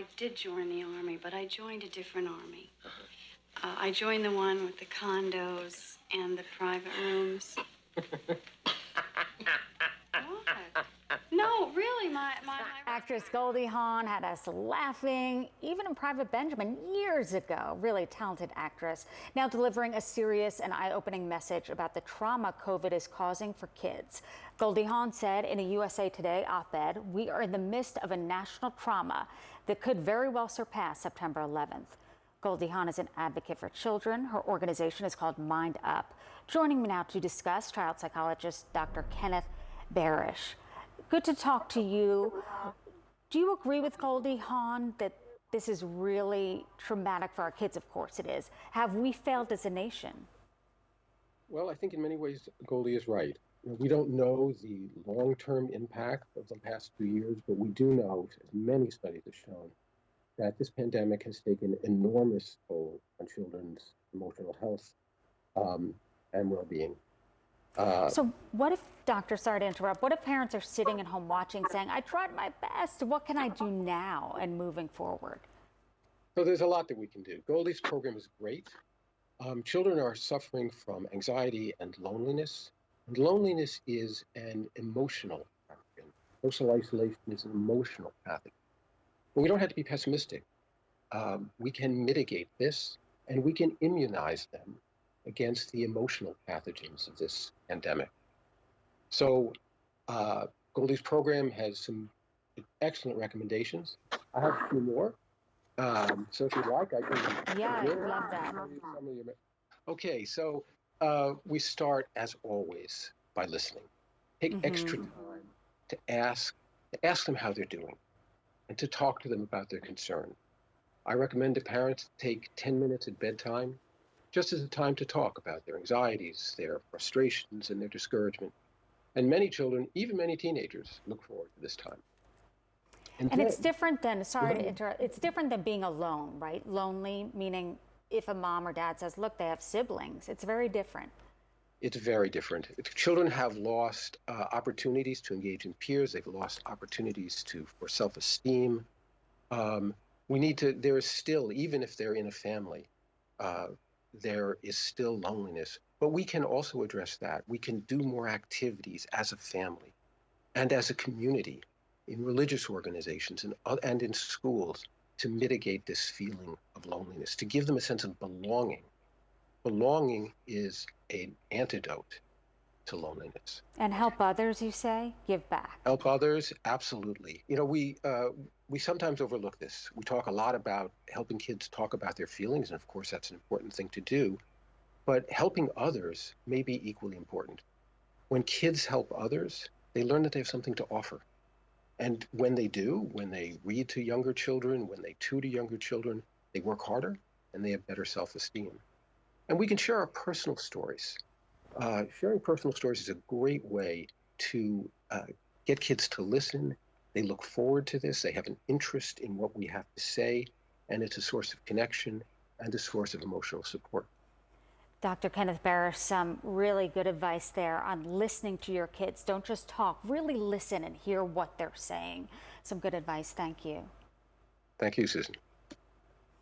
I did join the Army, but I joined a different Army. I joined the one with the condos and the private rooms. What? No, really, my Actress Goldie Hawn had us laughing, even in Private Benjamin years ago. Really talented actress. Now delivering a serious and eye-opening message about the trauma COVID is causing for kids. Goldie Hawn said in a USA Today op-ed, "We are in the midst of a national trauma that could very well surpass September 11th. Goldie Hawn is an advocate for children. Her organization is called Mind Up. Joining me now to discuss, child psychologist Dr. Kenneth Barish. Good to talk to you. Do you agree with Goldie Hawn that this is really traumatic for our kids? Of course it is. Have we failed as a nation? Well, I think in many ways Goldie is right. We don't know the long-term impact of the past 2 years, but we do know, as many studies have shown, that this pandemic has taken enormous toll on children's emotional health and well-being. So what if, doctor, sorry to interrupt, what if parents are sitting at home watching saying, I tried my best, what can I do now and moving forward? So there's a lot that we can do. Goldie's program is great. Children are suffering from anxiety and loneliness. And loneliness is an emotional pathogen. Social isolation is an emotional pathogen. But we don't have to be pessimistic. We can mitigate this, and we can immunize them against the emotional pathogens of this pandemic. So Goldie's program has some excellent recommendations. I have a few more. So if you'd like, I can... Yeah, I love that. Okay, so we start, as always, by listening. Take extra time to ask them how they're doing and to talk to them about their concern. I recommend to parents take 10 minutes at bedtime just as a time to talk about their anxieties, their frustrations, and their discouragement. And many children, even many teenagers, look forward to this time. And it's different than, sorry to interrupt, it's different than being alone, right? Lonely, meaning if a mom or dad says, look, they have siblings, it's very different. It's very different. Children have lost opportunities to engage in peers. They've lost opportunities for self-esteem. There is still, even if they're in a family, there is still loneliness, but we can also address that. We can do more activities as a family and as a community in religious organizations and in schools to mitigate this feeling of loneliness, to give them a sense of belonging. Belonging is an antidote to loneliness. And help others, you say? Give back. Help others, absolutely. You know, we sometimes overlook this. We talk a lot about helping kids talk about their feelings, and of course that's an important thing to do, but helping others may be equally important. When kids help others, they learn that they have something to offer. And when they do, when they read to younger children, when they tutor younger children, they work harder and they have better self-esteem. And we can share our personal stories. Sharing personal stories is a great way to get kids to listen. They look forward to this. They have an interest in what we have to say, and it's a source of connection and a source of emotional support. Dr. Kenneth Barish, some really good advice there on listening to your kids. Don't just talk, really listen and hear what they're saying. Some good advice. Thank you. Thank you, Susan.